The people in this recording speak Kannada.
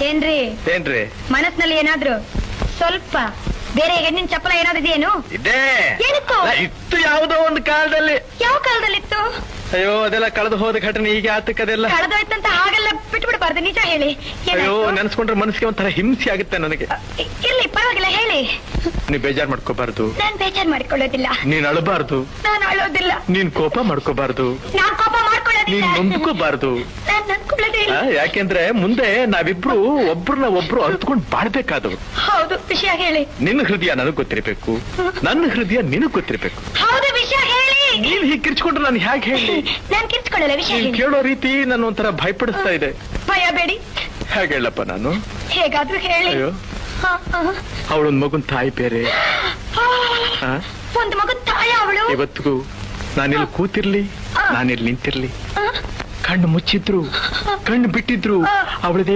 ಏನ್ರಿ ಏನ್ರಿ ಮನಸ್ಸಿನಲ್ಲಿ ಏನಾದ್ರು ಸ್ವಲ್ಪ ಬೇರೆ ಹೆಣ್ಣಿನ ಚಪ್ಪಲ ಏನಾದ್ರು ಇದೆಯೇನು? ಇದೇ ಏನಿತ್ತು? ಇತ್ತು ಯಾವುದೋ ಒಂದು ಕಾಲದಲ್ಲಿ. ಯಾವ ಕಾಲದಲ್ಲಿತ್ತು? ಅಯ್ಯೋ ಅದೆಲ್ಲ ಕಳೆದು ಹೋದ ಘಟನೆ ಈಗ ಆತಕ್ಕದೆಲ್ಲ. ಕಳೆದೋಯ್ತಂತ ಹಾಗೆಲ್ಲ ಬಿಟ್ಟು ಬಿಡಬಾರ್ದು, ನಿಜ ಹೇಳಿ. ಅಯ್ಯೋ ನೆನ್ಸ್ಕೊಂಡ್ರೆ ಮನಸ್ಸಿಗೆ ಒಂಥರ ಹಿಂಸೆ ಆಗುತ್ತೆ ನನಗೆ. ಇರ್ಲಿ ಪರವಾಗಿಲ್ಲ, ಹೇಳಿ. ನೀ ಬೇಜಾರ್ ಮಾಡ್ಕೋಬಾರ್ದು. ನಾನ್ ಬೇಜಾರ್ ಮಾಡ್ಕೊಳ್ಳೋದಿಲ್ಲ. ನೀನ್ ಅಳಬಾರ್ದು. ನಾನು ಅಳೋದಿಲ್ಲ. ನೀನ್ ಕೋಪ ಮಾಡ್ಕೋಬಾರ್ದು. ನಾನ್ ಕೋಪ ಮಾಡ್ಕೊಳ್ಳೋದಿಲ್ಲ. ನೀನ್ ನೊಂದ್ಕೋಬಾರ್ದು. ನಾನ್ ನನ್ಕೊಳ್ಳೋದೇ ಇಲ್ಲ. ಯಾಕೆಂದ್ರೆ ಮುಂದೆ ನಾವಿಬ್ರು ಒಬ್ರನ್ನ ಒಬ್ರು ಅರ್ತ್ಕೊಂಡ್ ಬಾಳ್ಬೇಕಾದವ್ರು. ಹೌದು, ವಿಷಯ ಹೇಳಿ. ನಿನ್ನ ಹೃದಯ ನನಗ್ ಗೊತ್ತಿರ್ಬೇಕು, ನನ್ನ ಹೃದಯ ನಿನಗ್ ಗೊತ್ತಿರ್ಬೇಕು. ಹೌದು, ವಿಷಯ ಹೇಳಿ. ನೀನ್ ಹೀಗೆ ಕಿರ್ಚ್ಕೊಂಡ್ರೆ ನಾನು ಹೇಗೆ ಹೇಳಿ? ನಾನ್ ಕಿರ್ಚ್ಕೊಳ್ಳಲ್ಲ, ವಿಷಯ ನೀನ್ ಹೇಳಿ. ಕೇಳೋ ರೀತಿ ನನ್ನ ಒಂಥರ ಭಯಪಡಿಸ್ತಾ ಇದೆ. ಭಯ ಬೇಡಿ. ಹೇಗೆ ಹೇಳಪ್ಪ ನಾನು? ಹೇಗಾದ್ರೂ ಹೇಳಿ. ಅಯ್ಯೋ ಹ, ಹ. ಅವಳೊಂದ್ ಮಗುನ್ ತಾಯಿ ಬೇರೆ. ಆ? ಒಂದು ಮಗು ತಾಯ ಅವಳು. ಇವತ್ತಿಗೂ ನಾನಿಲ್ಲಿ ಕೂತಿರ್ಲಿ, ನಾನಿಲ್ಲಿ ನಿಂತಿರ್ಲಿ, ಕಣ್ಣು ಮುಚ್ಚಿದ್ರು ಕಣ್ಣು ಬಿಟ್ಟಿದ್ರು ಅವಳದೇ